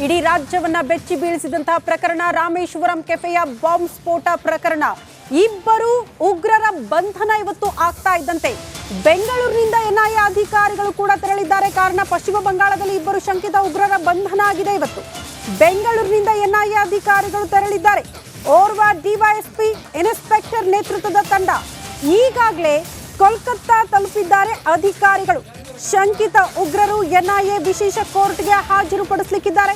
ಇಡೀ ರಾಜ್ಯವನ್ನ ಬೆಚ್ಚಿ ಬೀಳಿಸಿದಂತಹ ಪ್ರಕರಣ ರಾಮೇಶ್ವರಂ ಕೆಫೆಯ ಬಾಂಬ್ ಸ್ಫೋಟ ಪ್ರಕರಣ. ಇಬ್ಬರು ಉಗ್ರರ ಬಂಧನ ಇವತ್ತು ಆಗ್ತಾ ಇದ್ದಂತೆ ಬೆಂಗಳೂರಿನಿಂದ ಎನ್ಐಎ ಅಧಿಕಾರಿಗಳು ಕೂಡ ತೆರಳಿದ್ದಾರೆ. ಕಾರಣ ಪಶ್ಚಿಮ ಬಂಗಾಳದಲ್ಲಿ ಇಬ್ಬರು ಶಂಕಿತ ಉಗ್ರರ ಬಂಧನ ಆಗಿದೆ. ಇವತ್ತು ಬೆಂಗಳೂರಿನಿಂದ ಎನ್ಐಎ ಅಧಿಕಾರಿಗಳು ತೆರಳಿದ್ದಾರೆ. ಓರ್ವ ಡಿವೈಎಸ್ಪಿ ಇನ್ಸ್ಪೆಕ್ಟರ್ ನೇತೃತ್ವದ ತಂಡ ಈಗಾಗಲೇ ಕೋಲ್ಕತ್ತಾ ತಲುಪಿದ್ದಾರೆ. ಅಧಿಕಾರಿಗಳು ಶಂಕಿತ ಉಗ್ರರು ಎನ್ಐಎ ವಿಶೇಷ ಕೋರ್ಟ್ಗೆ ಹಾಜರುಪಡಿಸಲಿಕ್ಕಿದ್ದಾರೆ.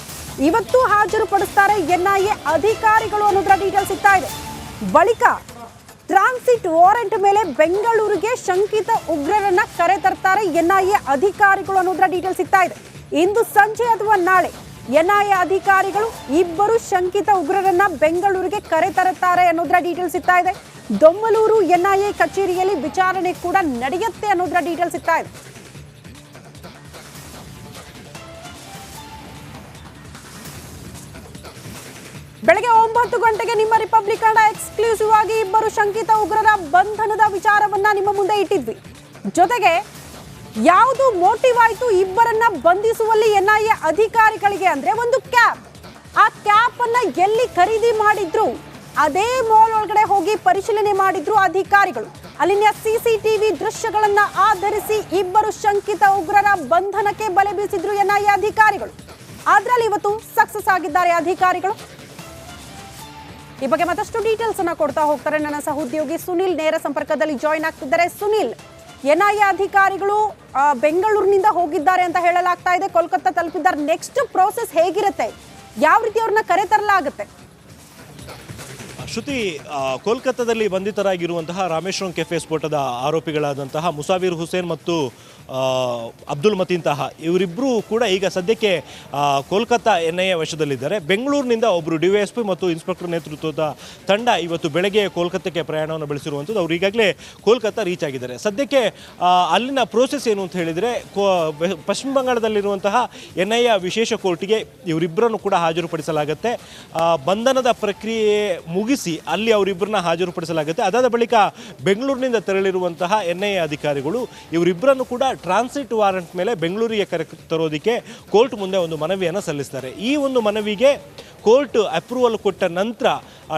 ಇವತ್ತು ಹಾಜರುಪಡಿಸ್ತಾರೆ ಎನ್ಐಎ ಅಧಿಕಾರಿಗಳು ಅನ್ನೋದರ ಡೀಟೇಲ್ಸ್ ಸಿಗ್ತಾ ಇದೆ. ಬಳಿಕ ಟ್ರಾನ್ಸಿಟ್ ವಾರೆಂಟ್ ಮೇಲೆ ಬೆಂಗಳೂರಿಗೆ ಶಂಕಿತ ಉಗ್ರರನ್ನ ಕರೆ ತರ್ತಾರೆ ಎನ್ಐಎ ಅಧಿಕಾರಿಗಳು ಅನ್ನೋದರ ಡೀಟೇಲ್ಸ್ ಸಿಗ್ತಾ ಇದೆ. ಇಂದು ಸಂಜೆ ಅಥವಾ ನಾಳೆ ಎನ್ಐಎ ಅಧಿಕಾರಿಗಳು ಇಬ್ಬರು ಶಂಕಿತ ಉಗ್ರರನ್ನ ಬೆಂಗಳೂರಿಗೆ ಕರೆ ತರುತ್ತಾರೆ ಅನ್ನೋದರ ಡೀಟೇಲ್ಸ್ ಸಿಗ್ತಾ ಇದೆ. ದೊಮ್ಮಲೂರು ಎನ್ಐಎ ಕಚೇರಿಯಲ್ಲಿ ವಿಚಾರಣೆ ಕೂಡ ನಡೆಯುತ್ತೆ ಅನ್ನೋದರ ಡೀಟೇಲ್ಸ್ ಸಿಗ್ತಾ ಇದೆ. ಬೆಳಗ್ಗೆ 9 ಗಂಟೆಗೆ ನಿಮ್ಮ ರಿಪಬ್ಲಿಕ್ ಕನ್ನಡ ಎಕ್ಸ್ಕ್ಲೂಸಿವ್ ಆಗಿ ಇಬ್ಬರು ಶಂಕಿತ ಉಗ್ರರ ಬಂಧನದ ವಿಚಾರವನ್ನ ನಿಮ್ಮ ಮುಂದೆ ಇಟ್ಟಿದ್ವಿ. ಜೊತೆಗೆ ಯಾವುದು ಮೋಟಿವ್ ಆಯಿತು ಇಬ್ಬರನ್ನ ಬಂಧಿಸುವಲ್ಲಿ ಎನ್ಐಎ ಅಧಿಕಾರಿಗಳಿಗೆ ಅಂದ್ರೆ ಒಂದು ಕ್ಯಾಪ್. ಆ ಕ್ಯಾಪ್ ಅನ್ನ ಎಲ್ಲಿ ಖರೀದಿ ಮಾಡಿದ್ರು ಅದೇ ಮಾಲ್ ಒಳಗಡೆ ಹೋಗಿ ಪರಿಶೀಲನೆ ಮಾಡಿದ್ರು ಅಧಿಕಾರಿಗಳು. ಅಲ್ಲಿನ ಸಿಸಿಟಿವಿ ದೃಶ್ಯಗಳನ್ನ ಆಧರಿಸಿ ಇಬ್ಬರು ಶಂಕಿತ ಉಗ್ರರ ಬಂಧನಕ್ಕೆ ಬಲೆ ಬೀಸಿದ್ರು ಎನ್ಐಎ ಅಧಿಕಾರಿಗಳು. ಅದ್ರಲ್ಲಿ ಇವತ್ತು ಸಕ್ಸಸ್ ಆಗಿದ್ದಾರೆ ಅಧಿಕಾರಿಗಳು. ಈ ಬಗ್ಗೆ ಮತ್ತಷ್ಟು ಡೀಟೇಲ್ಸ್ ಅನ್ನ ಕೊಡ್ತಾ ಹೋಗ್ತಾರೆ ನನ್ನ ಸಹೋದ್ಯೋಗಿ ಸುನಿಲ್ ನೇರ ಸಂಪರ್ಕದಲ್ಲಿ ಜಾಯಿನ್ ಆಗ್ತಿದ್ದಾರೆ. ಸುನಿಲ್, ಎನ್ಐಎ ಅಧಿಕಾರಿಗಳು ಬೆಂಗಳೂರಿನಿಂದ ಹೋಗಿದ್ದಾರೆ ಅಂತ ಹೇಳಲಾಗ್ತಾ ಇದೆ, ಕೋಲ್ಕತ್ತಾ ತಲುಪಿದ್ದಾರೆ. ನೆಕ್ಸ್ಟ್ ಪ್ರೋಸೆಸ್ ಹೇಗಿರುತ್ತೆ? ಯಾವ ರೀತಿ ಅವ್ರನ್ನ ಕರೆ ತರಲಾಗುತ್ತೆ? ಶ್ರುತಿ, ಕೋಲ್ಕತ್ತಾದಲ್ಲಿ ಬಂಧಿತರಾಗಿರುವಂತಹ ರಾಮೇಶ್ವರಂ ಕೆಫೆ ಸ್ಫೋಟದ ಆರೋಪಿಗಳಾದಂತಹ ಮುಸಾವಿರ್ ಹುಸೇನ್ ಮತ್ತು ಅಬ್ದುಲ್ ಮತೀನ್ ತಾಹಾ ಇವರಿಬ್ಬರು ಕೂಡ ಈಗ ಸದ್ಯಕ್ಕೆ ಕೋಲ್ಕತ್ತಾ ಎನ್ಐಎ ವಶದಲ್ಲಿದ್ದಾರೆ. ಬೆಂಗಳೂರಿನಿಂದ ಒಬ್ಬರು ಡಿವೈಎಸ್ಪಿ ಮತ್ತು ಇನ್ಸ್ಪೆಕ್ಟರ್ ನೇತೃತ್ವದ ತಂಡ ಇವತ್ತು ಬೆಳಗ್ಗೆ ಕೋಲ್ಕತ್ತಾಕ್ಕೆ ಪ್ರಯಾಣವನ್ನು ಬೆಳೆಸಿರುವಂಥದ್ದು. ಅವರು ಈಗಾಗಲೇ ಕೋಲ್ಕತ್ತಾ ರೀಚ್ ಆಗಿದ್ದಾರೆ. ಸದ್ಯಕ್ಕೆ ಅಲ್ಲಿನ ಪ್ರೋಸೆಸ್ ಏನು ಅಂತ ಹೇಳಿದರೆ, ಪಶ್ಚಿಮ ಬಂಗಾಳದಲ್ಲಿರುವಂತಹ ಎನ್ಐಎ ವಿಶೇಷ ಕೋರ್ಟಿಗೆ ಇವರಿಬ್ಬರನ್ನು ಕೂಡ ಹಾಜರುಪಡಿಸಲಾಗುತ್ತೆ. ಬಂಧನದ ಪ್ರಕ್ರಿಯೆ ಮುಗಿಸಿ ಅಲ್ಲಿ ಅವರಿಬ್ಬರನ್ನ ಹಾಜರುಪಡಿಸಲಾಗುತ್ತೆ. ಅದಾದ ಬಳಿಕ ಬೆಂಗಳೂರಿನಿಂದ ತೆರಳಿರುವಂತಹ ಎನ್ಐಎ ಅಧಿಕಾರಿಗಳು ಇವರಿಬ್ಬರನ್ನು ಕೂಡ ಟ್ರಾನ್ಸಿಟ್ ವಾರೆಂಟ್ ಮೇಲೆ ಬೆಂಗಳೂರಿಗೆ ಕರೆ ತರೋದಕ್ಕೆ ಕೋರ್ಟ್ ಮುಂದೆ ಒಂದು ಮನವಿಯನ್ನು ಸಲ್ಲಿಸ್ತಾರೆ. ಈ ಒಂದು ಮನವಿಗೆ ಕೋರ್ಟ್ ಅಪ್ರೂವಲ್ ಕೊಟ್ಟ ನಂತರ,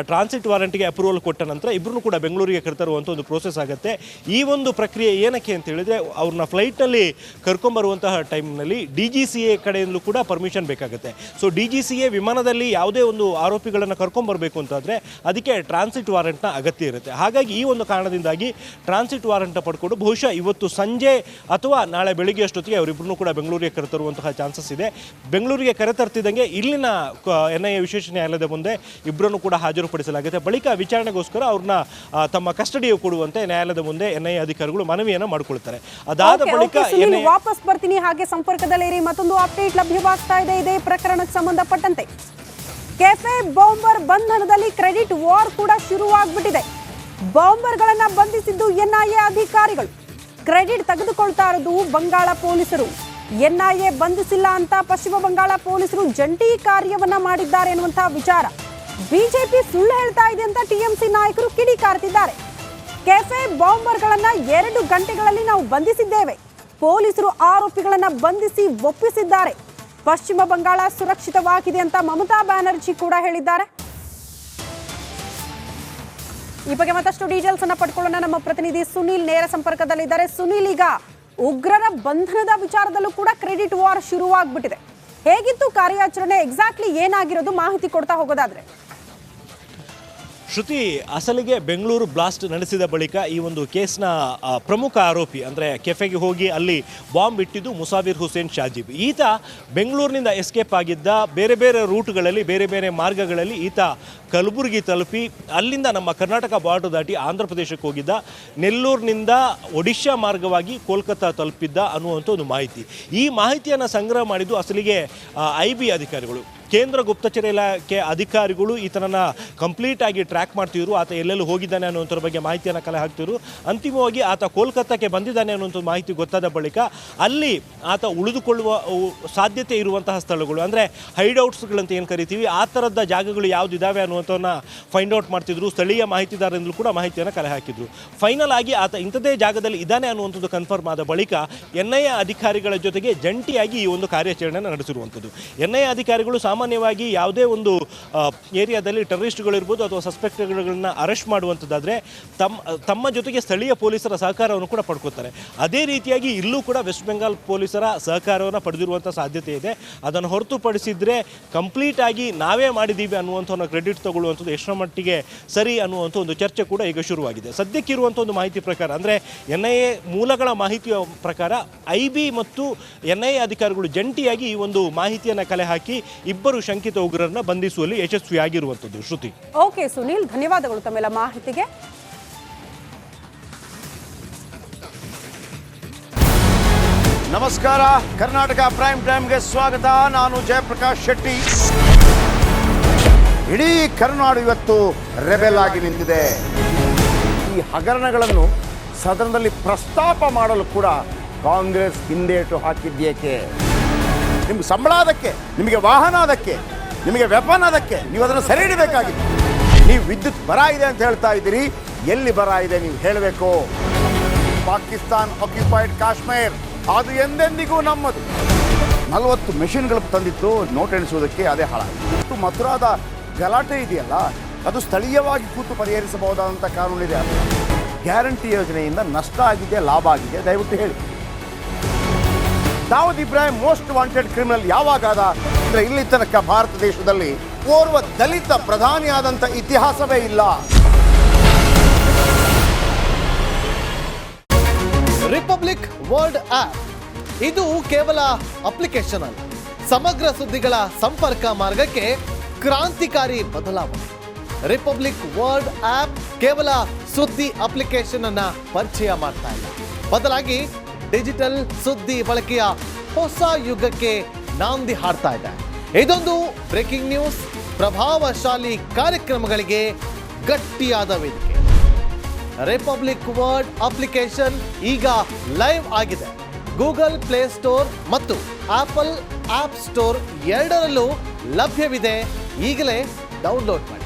ಟ್ರಾನ್ಸಿಟ್ ವಾರೆಂಟ್ಗೆ ಅಪ್ರೂವಲ್ ಕೊಟ್ಟ ನಂತರ ಇಬ್ಬರನ್ನು ಕೂಡ ಬೆಂಗಳೂರಿಗೆ ಕರೆತರುವಂಥ ಒಂದು ಪ್ರೋಸೆಸ್ ಆಗುತ್ತೆ. ಈ ಒಂದು ಪ್ರಕ್ರಿಯೆ ಏನಕ್ಕೆ ಅಂತ ಹೇಳಿದರೆ, ಅವ್ರನ್ನ ಫ್ಲೈಟ್ನಲ್ಲಿ ಕರ್ಕೊಂಬರುವಂತಹ ಟೈಮ್ನಲ್ಲಿ DGCA ಕಡೆಯಿಂದಲೂ ಕೂಡ ಪರ್ಮಿಷನ್ ಬೇಕಾಗುತ್ತೆ. ಸೊ DGCA ವಿಮಾನದಲ್ಲಿ ಯಾವುದೇ ಒಂದು ಆರೋಪಿಗಳನ್ನು ಕರ್ಕೊಂಬರಬೇಕು ಅಂತಾದರೆ ಅದಕ್ಕೆ ಟ್ರಾನ್ಸಿಟ್ ವಾರೆಂಟ್ನ ಅಗತ್ಯ ಇರುತ್ತೆ. ಹಾಗಾಗಿ ಈ ಒಂದು ಕಾರಣದಿಂದಾಗಿ ಟ್ರಾನ್ಸಿಟ್ ವಾರೆಂಟ್ನ ಪಡ್ಕೊಂಡು ಬಹುಶಃ ಇವತ್ತು ಸಂಜೆ ಅಥವಾ ನಾಳೆ ಬೆಳಿಗ್ಗೆ ಅಷ್ಟೊತ್ತಿಗೆ ಅವರಿಬ್ಬರನ್ನು ಕೂಡ ಬೆಂಗಳೂರಿಗೆ ಕರೆತರುವಂತಹ ಚಾನ್ಸಸ್ ಇದೆ. ಬೆಂಗಳೂರಿಗೆ ಕರೆತರ್ತಿದ್ದಂಗೆ ಇಲ್ಲಿನ ಎನ್ಐಎ ವಿಶೇಷ ನ್ಯಾಯಾಲಯದ ಮುಂದೆ ಇಬ್ಬರನ್ನು ಕೂಡ ಹಾಜರುಪಡಿಸಲಾಗುತ್ತೆ. ಬಳಿಕ ವಿಚಾರಣೆಗೋಸ್ಕರ ಅವ್ರನ್ನ ತಮ್ಮ ಕಸ್ಟಡಿಗೆ ಕೊಡುವಂತೆ ನ್ಯಾಯಾಲಯದ ಮುಂದೆ ಎನ್ಐಎ ಅಧಿಕಾರಿಗಳು ಮನವಿಯನ್ನು ಮಾಡಿಕೊಳ್ತಾರೆ. ಅದಾದ ಬಳಿಕ ವಾಪಸ್ ಬರ್ತೀನಿ, ಹಾಗೆ ಸಂಪರ್ಕದಲ್ಲಿರಿ. ಮತ್ತೊಂದು ಅಪ್ಡೇಟ್ ಲಭ್ಯವಾಗ್ತಾ ಇದೆ ಇದೇ ಪ್ರಕರಣಕ್ಕೆ ಸಂಬಂಧಪಟ್ಟಂತೆ. ಕೆಫೆ ಬಾಂಬರ್ ಬಂಧನದಲ್ಲಿ ಕ್ರೆಡಿಟ್ ವಾರ್ ಕೂಡ ಶುರುವಾಗ್ಬಿಟ್ಟಿದೆ. ಬಾಂಬರ್ಗಳನ್ನ ಬಂಧಿಸಿದ್ದು ಎನ್ಐಎ ಅಧಿಕಾರಿಗಳು. ಕ್ರೆಡಿಟ್ ತೆಗೆದುಕೊಳ್ತಾ ಇರೋದು ಬಂಗಾಳ ಪೊಲೀಸರು. ಎನ್ಐಎ ಬಂಧಿಸಿಲ್ಲ ಅಂತ ಪಶ್ಚಿಮ ಬಂಗಾಳ ಪೊಲೀಸರು ಜಂಟಿ ಕಾರ್ಯವನ್ನ ಮಾಡಿದ್ದಾರೆ ಎನ್ನುವಂತಹ ವಿಚಾರ ಬಿಜೆಪಿ ಸುಳ್ಳು ಹೇಳ್ತಾ ಇದೆ ಅಂತ ಟಿಎಂಸಿ ನಾಯಕರು ಕಿಡಿಕಾರ್ತಿದ್ದಾರೆ. ಕೆಫೆ ಬಾಂಬರ್ಗಳನ್ನ 2 ಗಂಟೆಗಳಲ್ಲಿ ನಾವು ಬಂಧಿಸಿದ್ದೇವೆ. ಪೊಲೀಸರು ಆರೋಪಿಗಳನ್ನ ಬಂಧಿಸಿ ಒಪ್ಪಿಸಿದ್ದಾರೆ. ಪಶ್ಚಿಮ ಬಂಗಾಳ ಸುರಕ್ಷಿತವಾಗಿದೆ ಅಂತ ಮಮತಾ ಬ್ಯಾನರ್ಜಿ ಕೂಡ ಹೇಳಿದ್ದಾರೆ. ಈ ಬಗ್ಗೆ ಮತ್ತಷ್ಟು ಡೀಟೇಲ್ಸ್ ಅನ್ನ ಪಡ್ಕೊಳ್ಳೋಣ. ನಮ್ಮ ಪ್ರತಿನಿಧಿ ಸುನಿಲ್ ನೇರ ಸಂಪರ್ಕದಲ್ಲಿದ್ದಾರೆ. ಸುನಿಲ್, ಈಗ ಉಗ್ರರ ಬಂಧನದ ವಿಚಾರದಲ್ಲೂ ಕೂಡ ಕ್ರೆಡಿಟ್ ವಾರ್ ಶುರುವಾಗ್ಬಿಟ್ಟಿದೆ. ಹೇಗಿತ್ತು ಕಾರ್ಯಾಚರಣೆ? ಎಕ್ಸಾಕ್ಟ್ಲಿ ಏನಾಗಿರೋದು ಮಾಹಿತಿ ಕೊಡ್ತಾ ಹೋಗೋದಾದ್ರೆ? ಶ್ರುತಿ, ಅಸಲಿಗೆ ಬೆಂಗಳೂರು ಬ್ಲಾಸ್ಟ್ ನಡೆಸಿದ ಬಳಿಕ ಈ ಒಂದು ಕೇಸ್ನ ಪ್ರಮುಖ ಆರೋಪಿ ಅಂದರೆ ಕೆಫೆಗೆ ಹೋಗಿ ಅಲ್ಲಿ ಬಾಂಬ್ ಇಟ್ಟಿದ್ದು ಮುಸಾವಿರ್ ಹುಸೇನ್ ಶಾಜೀಬ್. ಈತ ಬೆಂಗಳೂರಿನಿಂದ ಎಸ್ಕೇಪ್ ಆಗಿದ್ದ. ಬೇರೆ ಬೇರೆ ರೂಟ್ಗಳಲ್ಲಿ, ಬೇರೆ ಬೇರೆ ಮಾರ್ಗಗಳಲ್ಲಿ ಈತ ಕಲಬುರಗಿ ತಲುಪಿ ಅಲ್ಲಿಂದ ನಮ್ಮ ಕರ್ನಾಟಕ ಬಾರ್ಡರ್ ದಾಟಿ ಆಂಧ್ರ ಪ್ರದೇಶಕ್ಕೆ ಹೋಗಿದ್ದ. ನೆಲ್ಲೂರಿನಿಂದ ಒಡಿಶಾ ಮಾರ್ಗವಾಗಿ ಕೋಲ್ಕತ್ತಾ ತಲುಪಿದ್ದ ಅನ್ನುವಂಥ ಒಂದು ಮಾಹಿತಿ. ಈ ಮಾಹಿತಿಯನ್ನು ಸಂಗ್ರಹ ಮಾಡಿದ್ದು ಅಸಲಿಗೆ IB ಅಧಿಕಾರಿಗಳು. ಕೇಂದ್ರ ಗುಪ್ತಚರ ಇಲಾಖೆ ಅಧಿಕಾರಿಗಳು ಈತನನ್ನ ಕಂಪ್ಲೀಟ್ ಆಗಿ ಟ್ರ್ಯಾಕ್ ಮಾಡ್ತಿದ್ರು. ಆತ ಎಲ್ಲೆಲ್ಲಿ ಹೋಗಿದ್ದಾನೆ ಅನ್ನುವಂಥರ ಬಗ್ಗೆ ಮಾಹಿತಿಯನ್ನು ಕಲೆ ಹಾಕ್ತಿದ್ರು. ಅಂತಿಮವಾಗಿ ಆತ ಕೋಲ್ಕತ್ತಾಕ್ಕೆ ಬಂದಿದ್ದಾನೆ ಅನ್ನುವಂಥ ಮಾಹಿತಿ ಗೊತ್ತಾದ ಬಳಿಕ ಅಲ್ಲಿ ಆತ ಉಳಿದುಕೊಳ್ಳುವ ಸಾಧ್ಯತೆ ಇರುವಂತಹ ಸ್ಥಳಗಳು ಅಂದರೆ ಹೈಡ್ಔಟ್ಸ್ಗಳಂತ ಏನು ಕರಿತೀವಿ ಆ ಥರದ ಜಾಗಗಳು ಯಾವುದಿದ್ದಾವೆ ಅನ್ನುವಂಥವನ್ನ ಫೈಂಡ್ ಔಟ್ ಮಾಡ್ತಿದ್ರು. ಸ್ಥಳೀಯ ಮಾಹಿತಿದಾರರಿಂದಲೂ ಕೂಡ ಮಾಹಿತಿಯನ್ನು ಕಲೆ ಹಾಕಿದ್ರು. ಫೈನಲ್ ಆಗಿ ಆತ ಇಂಥದೇ ಜಾಗದಲ್ಲಿ ಇದ್ದಾನೆ ಅನ್ನುವಂಥದ್ದು ಕನ್ಫರ್ಮ್ ಆದ ಬಳಿಕ NIA ಅಧಿಕಾರಿಗಳ ಜೊತೆಗೆ ಜಂಟಿಯಾಗಿ ಈ ಒಂದು ಕಾರ್ಯಾಚರಣೆಯನ್ನು ನಡೆಸಿರುವಂಥದ್ದು. NIA ಅಧಿಕಾರಿಗಳು ಸಾಮಾನ್ಯವಾಗಿ ಯಾವುದೇ ಒಂದು ಏರಿಯಾದಲ್ಲಿ ಟೆರರಿಸ್ಟ್ಗಳಿರ್ಬೋದು ಅಥವಾ ಸಸ್ಪೆಕ್ಟ್ಗಳನ್ನ ಅರೆಸ್ಟ್ ಮಾಡುವಂಥದ್ದಾದರೆ ತಮ್ಮ ಜೊತೆಗೆ ಸ್ಥಳೀಯ ಪೊಲೀಸರ ಸಹಕಾರವನ್ನು ಕೂಡ ಪಡ್ಕೋತಾರೆ. ಅದೇ ರೀತಿಯಾಗಿ ಇಲ್ಲೂ ಕೂಡ ವೆಸ್ಟ್ ಬೆಂಗಾಲ್ ಪೊಲೀಸರ ಸಹಕಾರವನ್ನು ಪಡೆದಿರುವಂಥ ಸಾಧ್ಯತೆ ಇದೆ. ಅದನ್ನು ಹೊರತುಪಡಿಸಿದರೆ ಕಂಪ್ಲೀಟ್ ಆಗಿ ನಾವೇ ಮಾಡಿದ್ದೀವಿ ಅನ್ನುವಂಥ ಕ್ರೆಡಿಟ್ ತಗೊಳ್ಳುವಂಥದ್ದು ಎಷ್ಟರ ಮಟ್ಟಿಗೆ ಸರಿ ಅನ್ನುವಂಥ ಒಂದು ಚರ್ಚೆ ಕೂಡ ಈಗ ಶುರುವಾಗಿದೆ. ಸದ್ಯಕ್ಕಿರುವಂಥ ಒಂದು ಮಾಹಿತಿ ಪ್ರಕಾರ ಅಂದರೆ NIA ಮೂಲಗಳ ಮಾಹಿತಿಯ ಪ್ರಕಾರ IB ಮತ್ತು NIA ಅಧಿಕಾರಿಗಳು ಜಂಟಿಯಾಗಿ ಈ ಒಂದು ಮಾಹಿತಿಯನ್ನು ಕಲೆ ಹಾಕಿ ಇಬ್ಬರು ಶಂಕಿತ ಉಗ್ರರನ್ನ ಬಂಧಿಸುವಲ್ಲಿ ಯಶಸ್ವಿಯಾಗಿರುವಂಥದ್ದು. ಶ್ರುತಿ. ಓಕೆ ಸುನೀಲ್, ಧನ್ಯವಾದಗಳು ತಮ್ಮೆಲ್ಲ ಮಾಹಿತಿಗೆ. ನಮಸ್ಕಾರ, ಕರ್ನಾಟಕ ಪ್ರೈಮ್ ಟೈಮ್ಗೆ ಸ್ವಾಗತ. ನಾನು ಜಯಪ್ರಕಾಶ್ ಶೆಟ್ಟಿ. ಇಡೀ ಕರ್ನಾಡು ಇವತ್ತು ರೆಬೆಲ್ ಆಗಿ ನಿಂತಿದೆ. ಈ ಹಗರಣಗಳನ್ನು ಸದನದಲ್ಲಿ ಪ್ರಸ್ತಾಪ ಮಾಡಲು ಕೂಡ ಕಾಂಗ್ರೆಸ್ ಹಿಂದೇಟು ಹಾಕಿದ್ದೇಕೆ? ನಿಮ್ಗೆ ಸಂಬಳ ಅದಕ್ಕೆ, ನಿಮಗೆ ವಾಹನ ಅದಕ್ಕೆ, ನಿಮಗೆ ವೆಪನ್ ಅದಕ್ಕೆ, ನೀವು ಅದನ್ನು ಸೆರೆ ಹಿಡಿಬೇಕಾಗಿತ್ತು. ನೀವು ವಿದ್ಯುತ್ ಬರ ಇದೆ ಅಂತ ಹೇಳ್ತಾ ಇದ್ದೀರಿ, ಎಲ್ಲಿ ಬರ ಇದೆ ನೀವು ಹೇಳಬೇಕು. ಪಾಕಿಸ್ತಾನ್ ಆಕ್ಯುಪೈಡ್ ಕಾಶ್ಮೀರ್ ಅದು ಎಂದೆಂದಿಗೂ ನಮ್ಮದು. 40 ಮೆಷಿನ್ಗಳು ತಂದಿತ್ತು ನೋಟ್ ಎಣಿಸುವುದಕ್ಕೆ, ಅದೇ ಹಾಳಾಯಿತು. ಮಥುರಾದ ಗಲಾಟೆ ಇದೆಯಲ್ಲ, ಅದು ಸ್ಥಳೀಯವಾಗಿ ಕೂತು ಪರಿಹರಿಸಬಹುದಾದಂಥ ಕಾನೂನಿದೆ. ಗ್ಯಾರಂಟಿ ಯೋಜನೆಯಿಂದ ನಷ್ಟ ಆಗಿದೆ, ಲಾಭ ಆಗಿದೆ, ದಯವಿಟ್ಟು ಹೇಳಿ. Dawood Ibrahim most wanted criminal ಯಾವಾಗಾದ ಅಂದರೆ ಇಲ್ಲಿ ತನಕ ಭಾರತ ದೇಶದಲ್ಲಿ ಓರ್ವ ದಲಿತ ಪ್ರಧಾನಿಯಾದಂಥ ಇತಿಹಾಸವೇ ಇಲ್ಲ. ರಿಪಬ್ಲಿಕ್ ವರ್ಲ್ಡ್ ಆಪ್ ಇದು ಕೇವಲ ಅಪ್ಲಿಕೇಶನ್ ಅಲ್ಲ, ಸಮಗ್ರ ಸುದ್ದಿಗಳ ಸಂಪರ್ಕ ಮಾರ್ಗಕ್ಕೆ ಕ್ರಾಂತಿಕಾರಿ ಬದಲಾವಣೆ. ರಿಪಬ್ಲಿಕ್ ವರ್ಲ್ಡ್ ಆಪ್ ಕೇವಲ ಸುದ್ದಿ ಅಪ್ಲಿಕೇಶನ್ ಅನ್ನ ಪರಿಚಯ ಮಾಡ್ತಾ ಇಲ್ಲ, ಬದಲಾಗಿ ಡಿಜಿಟಲ್ ಸುದ್ದಿ ಬಳಕೆಯ ಹೊಸ ಯುಗಕ್ಕೆ ನಾಂದಿ ಹಾಡ್ತಾ ಇದೆ. ಇದೊಂದು ಬ್ರೇಕಿಂಗ್ ನ್ಯೂಸ್, ಪ್ರಭಾವಶಾಲಿ ಕಾರ್ಯಕ್ರಮಗಳಿಗೆ ಗಟ್ಟಿಯಾದ ವೇದಿಕೆ. ರಿಪಬ್ಲಿಕ್ ವರ್ಲ್ಡ್ ಅಪ್ಲಿಕೇಶನ್ ಈಗ ಲೈವ್ ಆಗಿದೆ. ಗೂಗಲ್ ಪ್ಲೇ ಸ್ಟೋರ್ ಮತ್ತು ಆಪಲ್ ಆಪ್ ಸ್ಟೋರ್ ಎರಡರಲ್ಲೂ ಲಭ್ಯವಿದೆ. ಈಗಲೇ ಡೌನ್ಲೋಡ್ ಮಾಡಿ.